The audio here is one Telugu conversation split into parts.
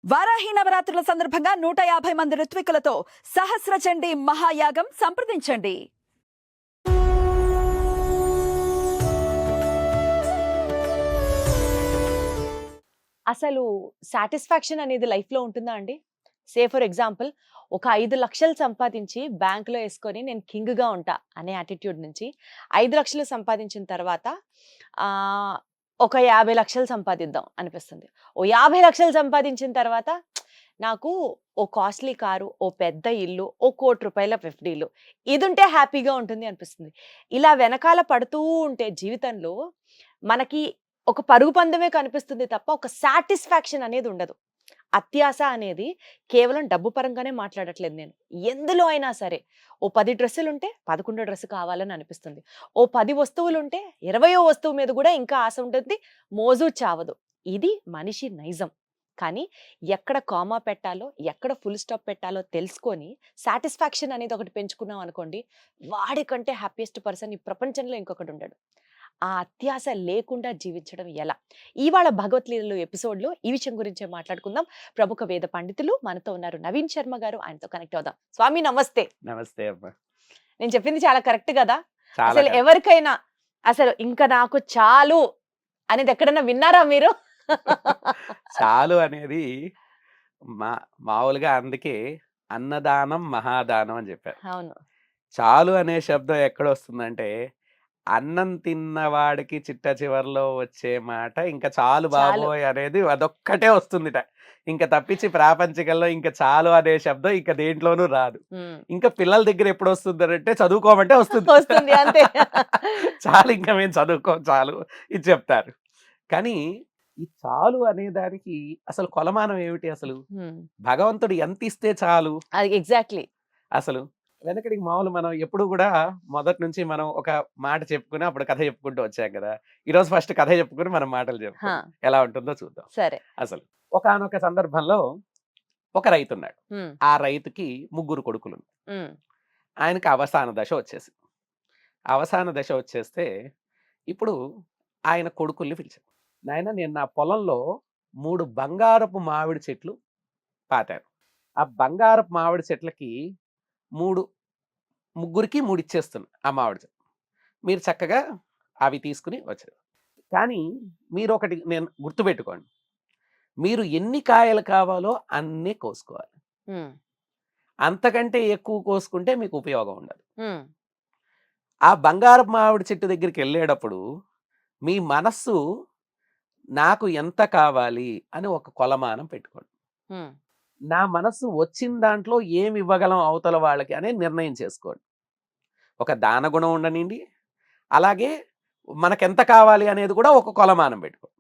వారాహి నవరాత్రుల సందర్భంగా 150 మంది ఋత్వికులతో సహస్ర చండీ మహాయాగం సంప్రదించండి. అసలు సాటిస్ఫాక్షన్ అనేది లైఫ్‌లో ఉంటుందా అండి? ఫర్ ఎగ్జాంపుల్ ఒక 5,00,000 సంపాదించి బ్యాంక్‌లో యేసుకొని నేను కింగ్‌గా ఉంటా అనే యాటిట్యూడ్ నుంచి 5,00,000 సంపాదించిన తర్వాత ఒక 50,00,000 సంపాదిద్దాం అనిపిస్తుంది. ఓ 50,00,000 సంపాదించిన తర్వాత నాకు ఓ కాస్ట్‌లీ కారు, ఓ పెద్ద ఇల్లు, ఓ ₹1,00,00,000 ఎఫ్‌డీలు ఇదుంటే హ్యాపీగా ఉంటుంది అనిపిస్తుంది. ఇలా వెనకాల పడుతూ ఉంటే జీవితంలో మనకి ఒక పరుగు పందెమే కనిపిస్తుంది తప్ప ఒక సాటిస్ఫాక్షన్ అనేది ఉండదు. అత్యాస అనేది కేవలం డబ్బు పరంగానే మాట్లాడట్లేదు నేను. ఎందులో అయినా సరే ఓ 10 డ్రెస్సులుంటే 11 డ్రెస్ కావాలని అనిపిస్తుంది. ఓ 10 వస్తువులుంటే 20వ వస్తువు మీద కూడా ఇంకా ఆశ ఉంటుంది. మోజు చావదు. ఇది మనిషి నైజం. కానీ ఎక్కడ కామా పెట్టాలో, ఎక్కడ ఫుల్ స్టాప్ పెట్టాలో తెలుసుకొని సాటిస్ఫాక్షన్ అనేది ఒకటి పెంచుకున్నాం అనుకోండి, వాడికంటే హ్యాపీయెస్ట్ పర్సన్ ఈ ప్రపంచంలో ఇంకొకడు ఉండడు. ఆ అత్యాస లేకుండా జీవించడం ఎలా? ఇవాళ భగవద్గీతలో ఎపిసోడ్‌లో ఈ విషయం గురించే మాట్లాడుకుందాం. ప్రముఖ వేద పండితులు మనతో ఉన్నారు. నవీన్ శర్మ గారు. ఆయనతో కనెక్ట్ అవుదాం. స్వామి నమస్తే. నమస్తే అమ్మా. నేను చెప్పింది చాలా కరెక్ట్ కదా? చాలా అసలు కరెక్ట్. ఎవరికైనా అసలు ఇంక నాకు చాలు అనేది ఎక్కడన్నా విన్నారా మీరు? చాలు అనేది మామూలుగా అందుకే అన్నదానం మహాదానం అని చెప్పారు. అవును. చాలు అనే శబ్దం ఎక్కడొస్తుందంటే అన్నం తిన్నవాడికి చిట్ట చివర్లో వచ్చే మాట ఇంకా చాలు చాలు. బాబోయ్ అనేది అదొక్కటే వస్తుందిట. ఇంకా తప్పించి ప్రాపంచికంలో ఇంకా చాలు అనే శబ్దం ఇంకా దేంట్లోనూ రాదు. హ్మ్. ఇంకా పిల్లల దగ్గర ఎప్పుడు వస్తుందంటే చదువుకోమంటే వస్తుంది. వస్తుంది అంతే. చాలు ఇంకా మేము చదువుకోం చాలు ఇది చెప్తారు. కానీ ఈ చాలు అనే దానికి అసలు కొలమానం ఏమిటి అసలు? హ్మ్. భగవంతుడు ఎంత ఇస్తే చాలు అది ఎగ్జాక్ట్‌లీ. అసలు? వెనకడికి మామూలు మనం ఎప్పుడు కూడా మొదటి నుంచి మనం ఒక మాట చెప్పుకుని అప్పుడు కథ చెప్పుకుంటూ వచ్చాం కదా! ఈరోజు ఫస్ట్ కథ చెప్పుకుని మనం మాటలు హా! చెప్పుకుందాం. ఎలా ఉంటుందో చూద్దాం. సరే. అసలు ఒకానొక సందర్భంలో ఒక రైతున్నాడు. హ్మ్. ఆ రైతుకి 3 కొడుకులు. హ్మ్. ఆయనకి అవసాన దశ వచ్చేసింది. అవసాన దశ వచ్చేస్తే ఇప్పుడు ఆయన కొడుకుల్ని పిలిచాడు. నాయనా నేను నా పొలంలో 3 బంగారపు మామిడి చెట్లు పాతాను. ఆ బంగారపు మామిడి చెట్లకి 3 ముగ్గురికి 3 ఇచ్చేస్తున్నా ఆ మామిడి చెట్లు. మీరు చక్కగా అవి తీసుకుని వచ్చారు. కానీ మీరొకటి నేను గుర్తుపెట్టుకోండి. మీరు ఎన్ని కాయలు కావాలో అన్నీ కోసుకోవాలి. హ్మ్. అంతకంటే ఎక్కువ కోసుకుంటే మీకు ఉపయోగం ఉండదు. హ్మ్. ఆ బంగారపు మామిడి చెట్టు దగ్గరికెళ్ళేటప్పుడు మీ మనస్సు నాకు ఎంత కావాలి అని ఒక కొలమానం పెట్టుకోండి. హ్మ్. నా మనస్సు వచ్చిన దాంట్లో ఏమి ఇవ్వగలం అవతల వాళ్ళకి అనే నిర్ణయం చేసుకోండి. ఒక దాన గుణం ఉండనిండి, అలాగే మనకెంత కావాలి అనేది కూడా ఒక కొలమానం పెట్టుకోండి.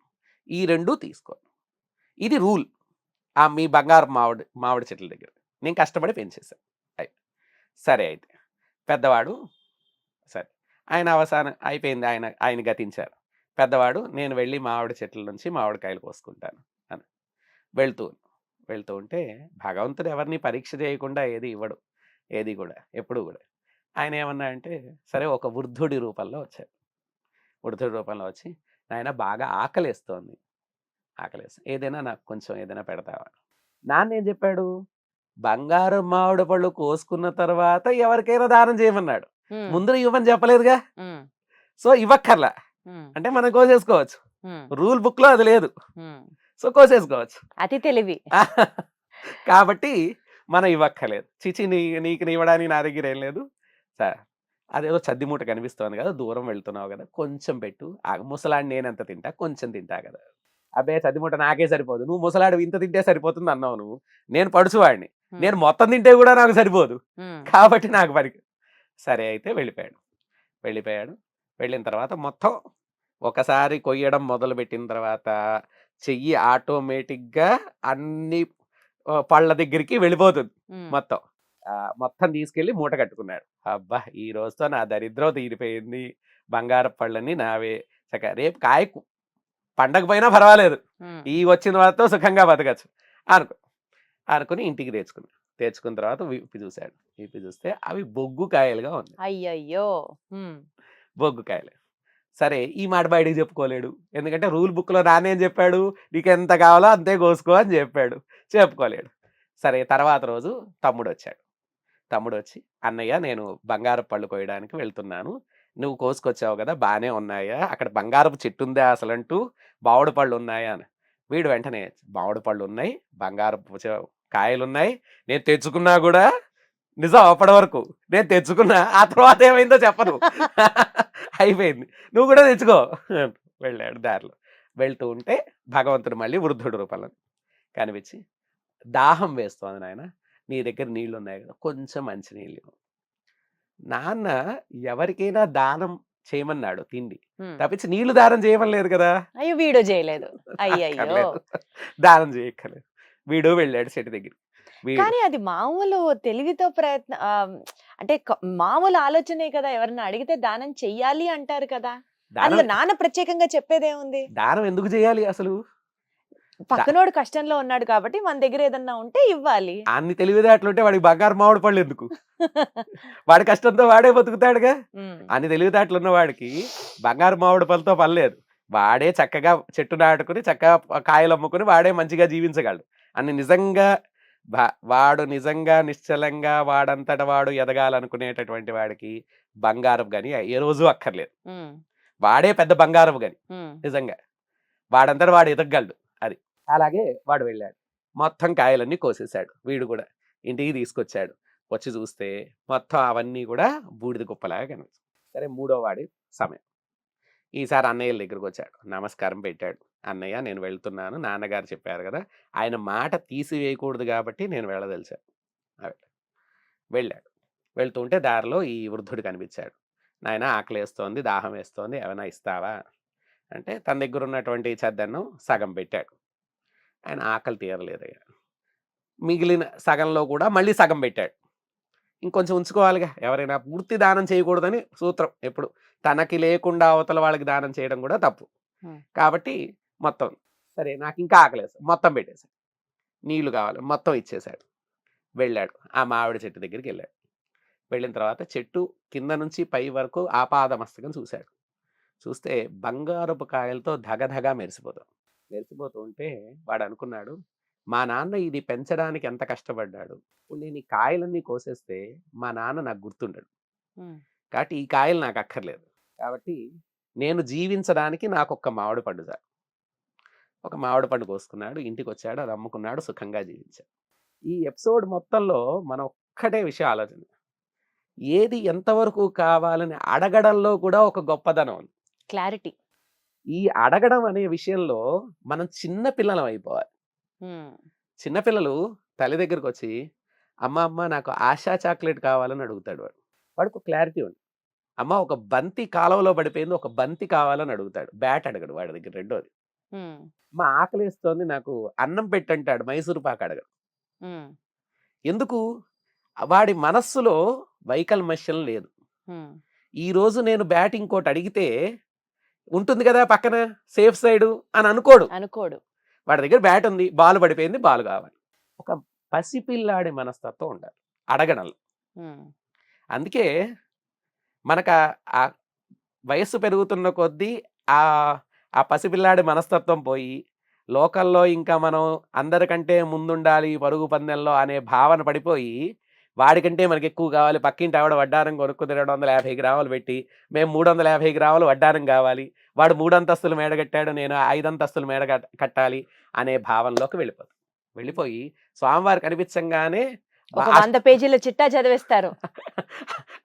ఈ 2 తీసుకోండి. ఇది రూల్. మీ బంగారు మామిడి చెట్ల దగ్గర. నేను కష్టపడి పెంచేశాను. సరే అయితే పెద్దవాడు సరే ఆయన అవసానం అయిపోయింది. ఆయన గతించారు. పెద్దవాడు నేను వెళ్ళి మామిడి చెట్ల నుంచి మామిడికాయలు కోసుకుంటాను అని వెళ్తూ వెళ్తూ ఉంటే భగవంతుడు ఎవరిని పరీక్ష చేయకుండా ఏది ఇవ్వడు. ఏది కూడా ఎప్పుడు కూడా ఆయన ఏమన్నా అంటే సరే ఒక వృద్ధుడి రూపంలో వచ్చారు. వృద్ధుడి రూపంలో వచ్చి నాయన బాగా ఆకలేస్తోంది. ఏదైనా నాకు కొంచెం ఏదైనా పెడతావా? నాన్న ఏం చెప్పాడు? బంగారు మామిడి పళ్ళు కోసుకున్న తర్వాత ఎవరికైనా దానం చేయమన్నాడు. హ్మ్. ముందర ఇవ్వమని చెప్పలేదుగా. హ్మ్. సో ఇవ్వక్కర్లా. హ్మ్. అంటే మనం కోసేసుకోవచ్చు. హ్మ్. రూల్ బుక్ లో అది లేదు. హ్మ్. సో కోసేసుకోవచ్చు. అతి తెలివి. కాబట్టి మనం ఇవ్వక్కర్లేదు. చిచి నీకు ఇవ్వడానికి నా దగ్గర ఏం లేదు. సార్ అదేదో చద్ది మూట కనిపిస్తోంది కదా, దూరం వెళ్తున్నావు కదా, కొంచెం పెట్టు. ముసలాడి నేనెంత తింటా, కొంచెం తింటా కదా. అబ్బే చద్ది మూట నాకే సరిపోదు, నువ్వు ముసలాడు ఇంత తింటే సరిపోతుంది అన్నావు నువ్వు. నేను పడుచువాడిని, నేను మొత్తం తింటే కూడా నాకు సరిపోదు. కాబట్టి నాకు పనికి. సరే అయితే వెళ్ళిపోయాడు. వెళ్ళిన తర్వాత మొత్తం ఒకసారి కొయ్యడం మొదలుపెట్టిన తర్వాత చెయ్యి ఆటోమేటిక్గా అన్ని పళ్ళ దగ్గరికి వెళ్ళిపోతుంది. మొత్తం తీసుకెళ్లి మూట కట్టుకున్నాడు. అబ్బా ఈ రోజుతో నా దరిద్రం తీరిపోయింది, బంగారు పళ్ళని నావే, చక్క రేపు కాయకు పండగ పోయినా పర్వాలేదు, ఈ వచ్చిన వాటితో సుఖంగా బతకచ్చు అనుకుని ఇంటికి తెచ్చుకున్న తర్వాత విప్పి చూస్తే అవి బొగ్గు కాయలుగా ఉంది. అయ్యయ్యో. బొగ్గు కాయలు. సరే ఈ మాట బయటికి చెప్పుకోలేడు, ఎందుకంటే రూల్ బుక్లో నానేం చెప్పాడు, నీకు ఎంత కావాలో అంతే కోసుకో అని చెప్పాడు, చెప్పుకోలేడు. సరే తర్వాత రోజు తమ్ముడు వచ్చాడు. తమ్ముడు వచ్చి, అన్నయ్య నేను బంగారపు పళ్ళు కోయడానికి వెళ్తున్నాను, నువ్వు కోసుకొచ్చావు కదా బాగానే ఉన్నాయా, అక్కడ బంగారపు చెట్టు ఉందా అసలు అంటూ, బావుడు పళ్ళు ఉన్నాయా అని. వీడు వెంటనే బావుడు పళ్ళు ఉన్నాయి, బంగారపు కాయలు ఉన్నాయి, నేను తెచ్చుకున్నా కూడా నిజం అప్పటి వరకు నేను తెచ్చుకున్నా, ఆ తర్వాత ఏమైందో చెప్పను. అయిపోయింది, నువ్వు కూడా తెచ్చుకో. వెళ్ళాడు. దారిలో వెళ్తూ ఉంటే భగవంతుడు మళ్ళీ వృద్ధుడు రూపంలో కనిపించి, దాహం వేస్తోంది నాయన, నీ దగ్గర నీళ్లు ఉన్నాయి కదా, కొంచెం మంచి నీళ్ళు. నాన్న ఎవరికైనా దానం చేయమన్నాడు తిండి, తప్పించి నీళ్లు దానం చేయమనలేదు కదా. అయ్యో వీడియో చేయలేదు. అయ్యయ్యో. అక్కర్లేదు. దానం చేయక్కర్లేదు. వీడు వెళ్ళాడు చెట్టు దగ్గర. కానీ అది మామూలు తెలివితో అంటే మామూలు ఆలోచనే కదా. ఎవరన్నా అడిగితే దానం చెయ్యాలి అంటారు కదా. అందులో నాన్న ప్రత్యేకంగా చెప్పేదేముంది? దానం ఎందుకు చేయాలి అసలు? పక్కనోడు కష్టంలో ఉన్నాడు కాబట్టి మన దగ్గర ఏదన్నా ఉంటే ఇవ్వాలి. అన్ని తెలివితేటలుంటే వాడికి బంగారు మామిడి పళ్ళు ఎందుకు? వాడి కష్టంతో వాడే బతుకుతాడుగా. అన్ని తెలివితేటలు ఉన్న వాడికి బంగారు మామిడి పళ్ళతో పనిలేదు. వాడే చక్కగా చెట్టు నాటుకుని చక్కగా కాయలు అమ్ముకుని వాడే మంచిగా జీవించగలడు. అని నిజంగా వాడు నిజంగా నిశ్చలంగా వాడంతట వాడు ఎదగాలనుకునేటటువంటి వాడికి బంగారం గని ఏ రోజు అక్కర్లేదు. వాడే పెద్ద బంగారం గని నిజంగా. వాడంతట వాడు ఎదగలడు. అది అలాగే వాడు వెళ్ళాడు, మొత్తం కాయలన్నీ కోసేశాడు. వీడు కూడా ఇంటికి తీసుకొచ్చాడు. వచ్చి చూస్తే మొత్తం అవన్నీ కూడా బూడిద కుప్పలాగా కనిపించాయి. సరే మూడో వాడి సమయం. ఈసారి అన్నయ్యల దగ్గరకు వచ్చాడు, నమస్కారం పెట్టాడు. అన్నయ్య నేను వెళ్తున్నాను, నాన్నగారు చెప్పారు కదా, ఆయన మాట తీసివేయకూడదు కాబట్టి నేను వెళ్ళదలిచాను. వెళ్ళాడు. వెళ్తుంటే దారిలో ఈ వృద్ధుడు కనిపించాడు. నాయన ఆకలి వేస్తోంది, దాహం వేస్తోంది, ఏమైనా ఇస్తావా అంటే తన దగ్గర ఉన్నటువంటి చద్దన్నం సగం పెట్టాడు. ఆయన ఆకలి తీరలేదయ్యా. మిగిలిన సగంలో కూడా మళ్ళీ సగం పెట్టాడు. ఇంకొంచెం ఉంచుకోవాలిగా, ఎవరైనా పూర్తి దానం చేయకూడదని సూత్రం ఎప్పుడు. తనకి లేకుండా అవతల వాళ్ళకి దానం చేయడం కూడా తప్పు. కాబట్టి మొత్తం సరే నాకు ఇంకా ఆకలేసాడు, మొత్తం పెట్టేశాడు. నీళ్లు కావాలి, మొత్తం ఇచ్చేశాడు. వెళ్ళాడు. ఆ మామిడి చెట్టు దగ్గరికి వెళ్ళాడు. వెళ్ళిన తర్వాత చెట్టు కింద నుంచి పై వరకు ఆపాదమస్తకం చూశాడు. చూస్తే బంగారపు కాయలతో ధగధగా మెరిసిపోతూ ఉంటే వాడు అనుకున్నాడు, మా నాన్న ఇది పెంచడానికి ఎంత కష్టపడ్డాడు, ఇప్పుడు నేను ఈ కాయలన్నీ కోసేస్తే మా నాన్న నాకు గుర్తుండడు, కాబట్టి ఈ కాయలు నాకు అక్కర్లేదు, కాబట్టి నేను జీవించడానికి నాకు ఒక్క మామిడి పండు చాలు. ఒక మామిడి పండు కోసుకున్నాడు, ఇంటికి వచ్చాడు, అది అమ్ముకున్నాడు, సుఖంగా జీవించాడు. ఈ ఎపిసోడ్ మొత్తంలో మనం ఒక్కటే విషయం ఆలోచన, ఏది ఎంతవరకు కావాలని అడగడంలో కూడా ఒక గొప్పదనం ఉంది, క్లారిటీ. ఈ అడగడం అనే విషయంలో మనం చిన్న పిల్లలం అయిపోవాలి. చిన్నపిల్లలు తల్లి దగ్గరకు వచ్చి అమ్మ నాకు ఆశా చాక్లెట్ కావాలని అడుగుతాడు. వాడికి క్లారిటీ ఉంది. అమ్మ ఒక బంతి కాలువలో పడిపోయింది, ఒక బంతి కావాలని అడుగుతాడు, బ్యాట్ అడగడు వాడి దగ్గర. రెండోది, మా ఆకలి వేస్తోంది నాకు అన్నం పెట్టంటాడు, మైసూరు పాకు అడగడు. ఎందుకు? వాడి మనస్సులో వైకల్మష్యం లేదు. ఈ రోజు నేను బ్యాట్ ఇంకోటి అడిగితే ఉంటుంది కదా పక్కన సేఫ్ సైడ్ అని అనుకోడు. వాడి దగ్గర బ్యాట్ ఉంది, బాల్ పడిపోయింది, బాల్ కావాలి. ఒక పసిపిల్లాడి మనస్తత్వం ఉండాలి అడగడంలో. అందుకే మనకు ఆ వయస్సు పెరుగుతున్న కొద్దీ ఆ పసిపిల్లాడి మనస్తత్వం పోయి లోకల్లో ఇంకా మనం అందరికంటే ముందుండాలి పరుగు పందెంలో అనే భావన పడిపోయి, వాడికంటే మనకి ఎక్కువ కావాలి, పక్కింటి ఆవిడ వడ్డారం కొనుక్కుని 250 గ్రాములు పెట్టి మేము 350 గ్రాములు వడ్డారం కావాలి, వాడు 3 అంతస్తులు మేడ కట్టాడు నేను 5 అంతస్తులు మేడ కట్టాలి అనే భావనలోకి వెళ్ళిపోయి స్వామివారు కనిపించంగానే 100 పేజీల చిట్టా చదివేస్తారు.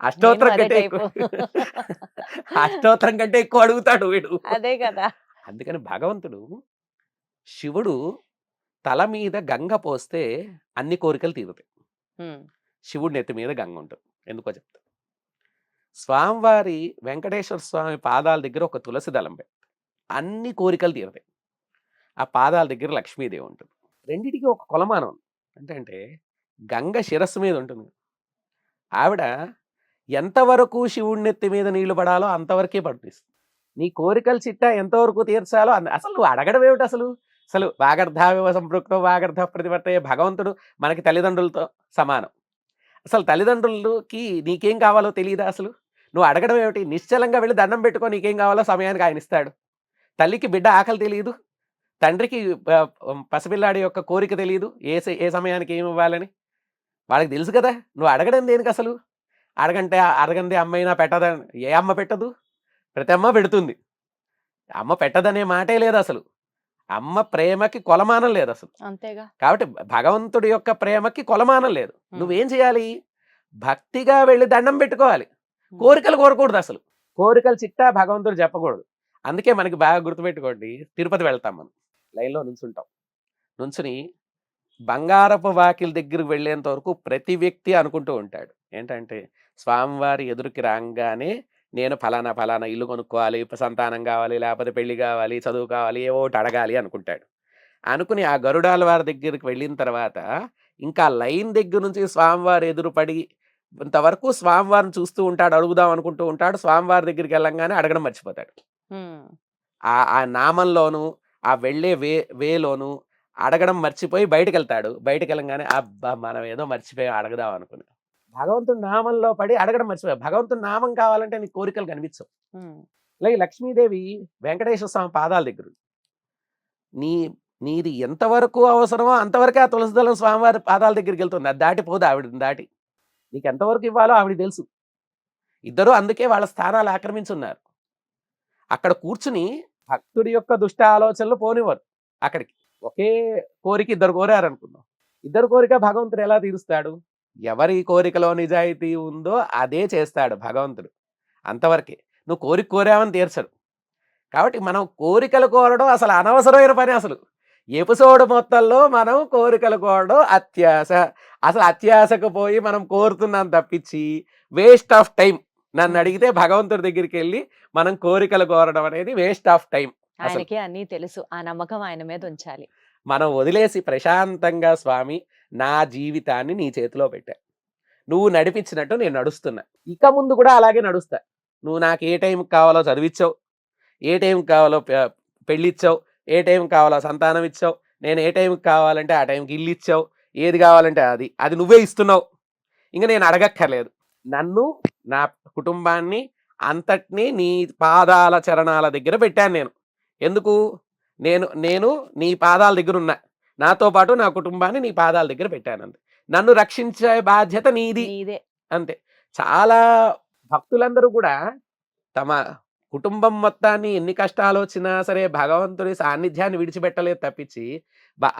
అష్టోత్తరం కంటే ఎక్కువ అడుగుతాడు వీడు. అదే కదా. అందుకని భగవంతుడు శివుడు తల మీద గంగ పోస్తే అన్ని కోరికలు తీరుతాయి. శివుడి నెత్తి మీద గంగ ఉంటుంది. ఎందుకో చెప్తా. స్వామివారి వెంకటేశ్వర స్వామి పాదాల దగ్గర ఒక తులసి దళం పెట్టి అన్ని కోరికలు తీరుతాయి. ఆ పాదాల దగ్గర లక్ష్మీదేవి ఉంటుంది. రెండిటికి ఒక కొలమానం ఉంది. అంటే గంగ శిరస్సు మీద ఉంటుంది. ఆవిడ ఎంతవరకు శివుడి నెత్తి మీద నీళ్లు పడాలో అంతవరకే పడిపిస్తుంది. నీ కోరికల చిట్టా ఎంతవరకు తీర్చాలో అసలు నువ్వు అడగడం ఏమిటి? అసలు వాగర్ధావివ సంపృక్తం వాగర్ధ ప్రతివర్తయ. భగవంతుడు మనకి తల్లిదండ్రులతో సమానం. అసలు తల్లిదండ్రులకి నీకేం కావాలో తెలియదా? అసలు నువ్వు అడగడం ఏమిటి? నిశ్చలంగా వెళ్ళి దండం పెట్టుకో, నీకేం కావాలో సమయానికి ఆయన ఇస్తాడు. తల్లికి బిడ్డ ఆకలి తెలియదు, తండ్రికి పసిపిల్లాడి యొక్క కోరిక తెలియదు, ఏ సమయానికి ఏమి ఇవ్వాలని. వాళ్ళకి తెలుసు కదా. నువ్వు అడగడం దేనికి అసలు? అడగండి అమ్మైనా పెట్టదని. ఏ అమ్మ పెట్టదు? ప్రతి అమ్మ పెడుతుంది. అమ్మ పెట్టదనే మాటే లేదు అసలు. అమ్మ ప్రేమకి కొలమానం లేదు అసలు. అంతేగా. కాబట్టి భగవంతుడి యొక్క ప్రేమకి కొలమానం లేదు. నువ్వేం చేయాలి? భక్తిగా వెళ్ళి దండం పెట్టుకోవాలి. కోరికలు కోరకూడదు అసలు. కోరికలు చిట్టా భగవంతుడు చెప్పకూడదు. అందుకే మనకి బాగా గుర్తుపెట్టుకోండి, తిరుపతి వెళ్తాం మనం, లైన్లో నుంచుంటాం. నుంచుని బంగారపు వాకిలి దగ్గరికి వెళ్ళేంత వరకు ప్రతి వ్యక్తి అనుకుంటూ ఉంటాడు ఏంటంటే, స్వామివారి ఎదురుకి రాగానే నేను ఫలానా ఇల్లు కొనుక్కోవాలి, సంతానం కావాలి, లేకపోతే పెళ్లి కావాలి, చదువు కావాలి, ఏవో ఒకటి అడగాలి అనుకుంటాడు. అనుకుని ఆ గరుడాల వారి దగ్గరికి వెళ్ళిన తర్వాత ఇంకా లైన్ దగ్గర నుంచి స్వామివారి ఎదురుపడి ఇంతవరకు స్వామివారిని చూస్తూ ఉంటాడు, అడుగుదాం అనుకుంటూ ఉంటాడు. స్వామివారి దగ్గరికి వెళ్ళంగానే అడగడం మర్చిపోతాడు. ఆ నామంలోను ఆ వెళ్ళే వేలోను అడగడం మర్చిపోయి బయటకు వెళ్తాడు. బయటకు వెళ్ళంగానే అబ్బా మనం ఏదో మర్చిపోయి అడగదాం అనుకుని భగవంతుడి నామంలో పడి అడగడం మర్చిపోయావు. భగవంతుడి నామం కావాలంటే నీ కోరికలు కనిపించవు. అలాగే లక్ష్మీదేవి వెంకటేశ్వర స్వామి పాదాల దగ్గర నీది ఎంతవరకు అవసరమో అంతవరకే ఆ తులసిదళం స్వామివారి పాదాల దగ్గరికి వెళ్తుంది. అది దాటిపోదు ఆవిడని దాటి. నీకు ఎంతవరకు ఇవ్వాలో ఆవిడ తెలుసు. ఇద్దరు అందుకే వాళ్ళ స్థానాలు ఆక్రమించున్నారు. అక్కడ కూర్చుని భక్తుడి యొక్క దుష్ట ఆలోచనలు పోనివ్వరు. అక్కడికి ఒకే కోరిక ఇద్దరు కోరారనుకుందాం. ఇద్దరు కోరిక భగవంతుడు ఎలా తీరుస్తాడు? ఎవరి కోరికలో నిజాయితీ ఉందో అదే చేస్తాడు భగవంతుడు. అంతవరకే. నువ్వు కోరిక కోరావని తీర్చడు. కాబట్టి మనం కోరికలు కోరడం అసలు అనవసరమైన పని. అసలు ఎపిసోడ్ మొత్తంలో మనం కోరికలు కోరడం అత్యాశ. అసలు అత్యాశకు పోయి మనం కోరుతున్నాం తప్పించి వేస్ట్ ఆఫ్ టైం. నన్ను అడిగితే భగవంతుడి దగ్గరికి వెళ్ళి మనం కోరికలు కోరడం అనేది వేస్ట్ ఆఫ్ టైం. ఆయనకి అన్నీ తెలుసు. ఆ నమ్మకం ఆయన మీద ఉంచాలి. మనం వదిలేసి ప్రశాంతంగా, స్వామి నా జీవితాన్ని నీ చేతిలో పెట్టా, నువ్వు నడిపించినట్టు నేను నడుస్తున్నా, ఇక ముందు కూడా అలాగే నడుస్తా. నువ్వు నాకు ఏ టైంకి కావాలో చదివించావు, ఏ టైంకి కావాలో పెళ్ళిచ్చావు, ఏ టైంకి కావాలో సంతానం ఇచ్చావు, నేను ఏ టైంకి కావాలంటే ఆ టైంకి ఇల్లు ఇచ్చావు, ఏది కావాలంటే అది నువ్వే ఇస్తున్నావు. ఇంకా నేను అడగక్కర్లేదు. నన్ను, నా కుటుంబాన్ని అంతటినీ నీ పాదాల చరణాల దగ్గర పెట్టాను నేను. ఎందుకు? నేను నీ పాదాల దగ్గర ఉన్నా, నాతో పాటు నా కుటుంబాన్ని నీ పాదాల దగ్గర పెట్టాను. అంతే. నన్ను రక్షించే బాధ్యత నీది. అంతే. చాలా భక్తులందరూ కూడా తమ కుటుంబం మొత్తాన్ని ఎన్ని కష్టాలు వచ్చినా సరే భగవంతుడి సాన్నిధ్యాన్ని విడిచిపెట్టలేదు తప్పించి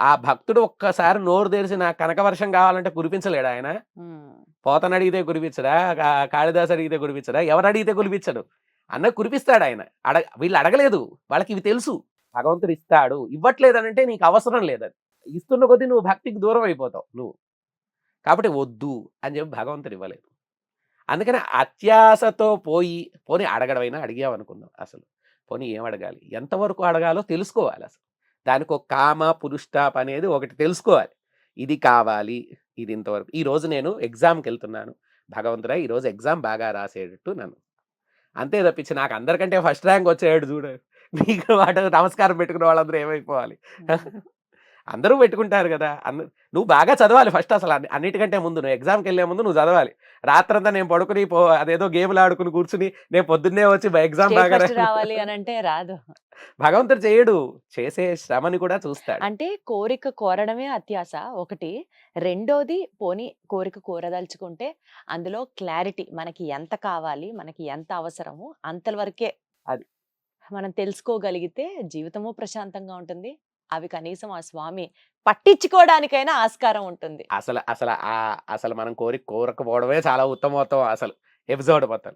ఆ భక్తుడు ఒక్కసారి నోరు తెరిచి నాకు కనకవర్షం కావాలంటే కురిపించలేడు ఆయన. పోతను అడిగితే కురిపించడా, కాళిదాసు అడిగితే కురిపించడా, ఎవరు అడిగితే కురిపించడు అన్న కురిపిస్తాడు ఆయన. వీళ్ళు అడగలేదు, వాళ్ళకి ఇవి తెలుసు. భగవంతుడు ఇస్తాడు, ఇవ్వట్లేదు అని అంటే నీకు అవసరం లేదని. ఇస్తున్న కొద్దీ నువ్వు భక్తికి దూరం అయిపోతావు నువ్వు. కాబట్టి వద్దు అని చెప్పి భగవంతుడు ఇవ్వలేదు. అందుకని అత్యాశతో పోనీ అడగడమైనా అడిగామనుకుందాం. అసలు పోనీ ఏం అడగాలి, ఎంతవరకు అడగాలో తెలుసుకోవాలి. అసలు దానికి ఒక కామ పురుష్టాప్ అనేది ఒకటి తెలుసుకోవాలి. ఇది కావాలి, ఇది ఇంతవరకు. ఈరోజు నేను ఎగ్జామ్కి వెళ్తున్నాను, భగవంతుడా ఈరోజు ఎగ్జామ్ బాగా రాసేటట్టు నన్ను, అంతే తప్పించి నాకు అందరికంటే ఫస్ట్ ర్యాంక్ వచ్చేవాడు చూడ, నీకు వాడు నమస్కారం పెట్టుకున్న వాళ్ళందరూ ఏమైపోవాలి? అందరూ పెట్టుకుంటారు కదా. నువ్వు బాగా చదవాలి ఫస్ట్. అసలు అన్నిటికంటే ముందు నువ్వు ఎగ్జామ్కి వెళ్ళే ముందు నువ్వు చదవాలి. రాత్రంతా నేను పడుకుని అదేదో గేమ్లు ఆడుకుని కూర్చుని నేను పొద్దున్నే వచ్చి ఎగ్జామ్ బాగా రావాలి అని అంటే రాదు. భగవంతుడు చేయడు, చేసే శ్రమని కూడా చూస్తాడు. అంటే కోరిక కోరడమే అత్యాశ ఒకటి. రెండోది పోనీ కోరిక కోరదలుచుకుంటే అందులో క్లారిటీ, మనకి ఎంత కావాలి, మనకి ఎంత అవసరము అంతవరకే అది మనం తెలుసుకోగలిగితే జీవితము ప్రశాంతంగా ఉంటుంది. అవి కనీసం ఆ స్వామి పట్టించుకోవడానికైనా ఆస్కారం ఉంటుంది. అసలు మనం కోరకపోవడమే చాలా ఉత్తమోత్తమం. అసలు ఎపిసోడ్ మొత్తం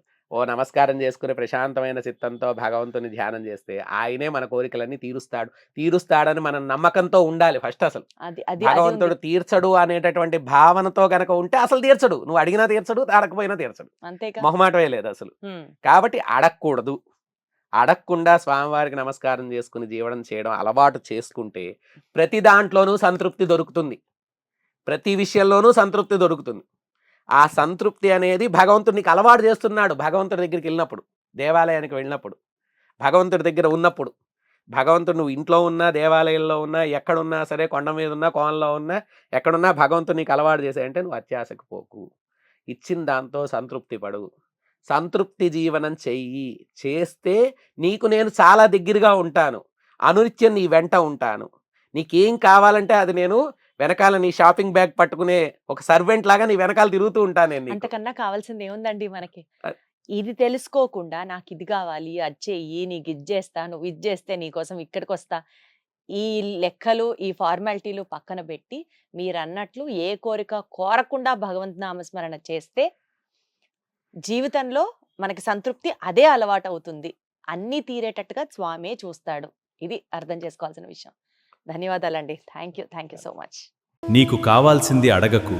నమస్కారం చేసుకుని ప్రశాంతమైన చిత్తంతో భగవంతుని ధ్యానం చేస్తే ఆయనే మన కోరికలన్నీ తీరుస్తాడని మనం నమ్మకంతో ఉండాలి ఫస్ట్. అసలు భగవంతుడు తీర్చడు అనేటటువంటి భావనతో గనక ఉంటే అసలు తీర్చడు. నువ్వు అడిగినా తీర్చడు, అడగకపోయినా తీర్చడు. అంతేకా, మొహమాటమే లేదు అసలు. కాబట్టి అడగకూడదు. అడగకుండా స్వామివారికి నమస్కారం చేసుకుని జీవనం చేయడం అలవాటు చేసుకుంటే ప్రతి దాంట్లోనూ సంతృప్తి దొరుకుతుంది, ప్రతి విషయంలోనూ సంతృప్తి దొరుకుతుంది. ఆ సంతృప్తి అనేది భగవంతుడు నీకు అలవాటు చేస్తున్నాడు. భగవంతుడి దగ్గరికి వెళ్ళినప్పుడు, దేవాలయానికి వెళ్ళినప్పుడు, భగవంతుడి దగ్గర ఉన్నప్పుడు, భగవంతుడు నువ్వు ఇంట్లో ఉన్నా, దేవాలయంలో ఉన్నా, ఎక్కడున్నా సరే, కొండ మీద ఉన్నా, కోనలో ఉన్నా, ఎక్కడున్నా భగవంతుడు నీకు అలవాటు చేసాయంటే నువ్వు అత్యాశకు పోకు, ఇచ్చిన దాంతో సంతృప్తి పడు. సంతృప్తి జీవనం చెయ్యి. చేస్తే నీకు నేను చాలా దగ్గరగా ఉంటాను. అనునిత్యం నీ వెంట ఉంటాను. నీకేం కావాలంటే అది నేను వెనకాల నీ షాపింగ్ బ్యాగ్ పట్టుకునే ఒక సర్వెంట్ లాగా నీ వెనకాల తిరుగుతూ ఉంటాను నేను నీకు. అంతకన్నా కావాల్సింది ఏముందండి మనకి? అ- ఇది తెలుసుకోకుండా నాకు ఇది కావాలి, అది చెయ్యి, నీకు ఇది చేస్తా, నువ్వు ఇది చేస్తే నీకోసం ఇక్కడికి వస్తా, ఈ లెక్కలు, ఈ ఫార్మాలిటీలు పక్కన పెట్టి మీరన్నట్లు ఏ కోరిక కోరకుండా భగవంతు నామస్మరణ చేస్తే జీవితంలో మనకి సంతృప్తి అదే అలవాటు అవుతుంది. అన్నీ తీరేటట్టుగా స్వామే చూస్తాడు. ఇది అర్థం చేసుకోవాల్సిన విషయం. ధన్యవాదాలండి. Thank you so much. నీకు కావాల్సింది అడగకు,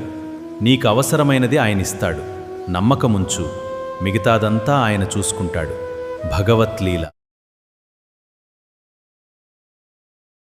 నీకు అవసరమైనది ఆయనిస్తాడు. నమ్మకముంచు, మిగతాదంతా ఆయన చూసుకుంటాడు. భగవత్లీల.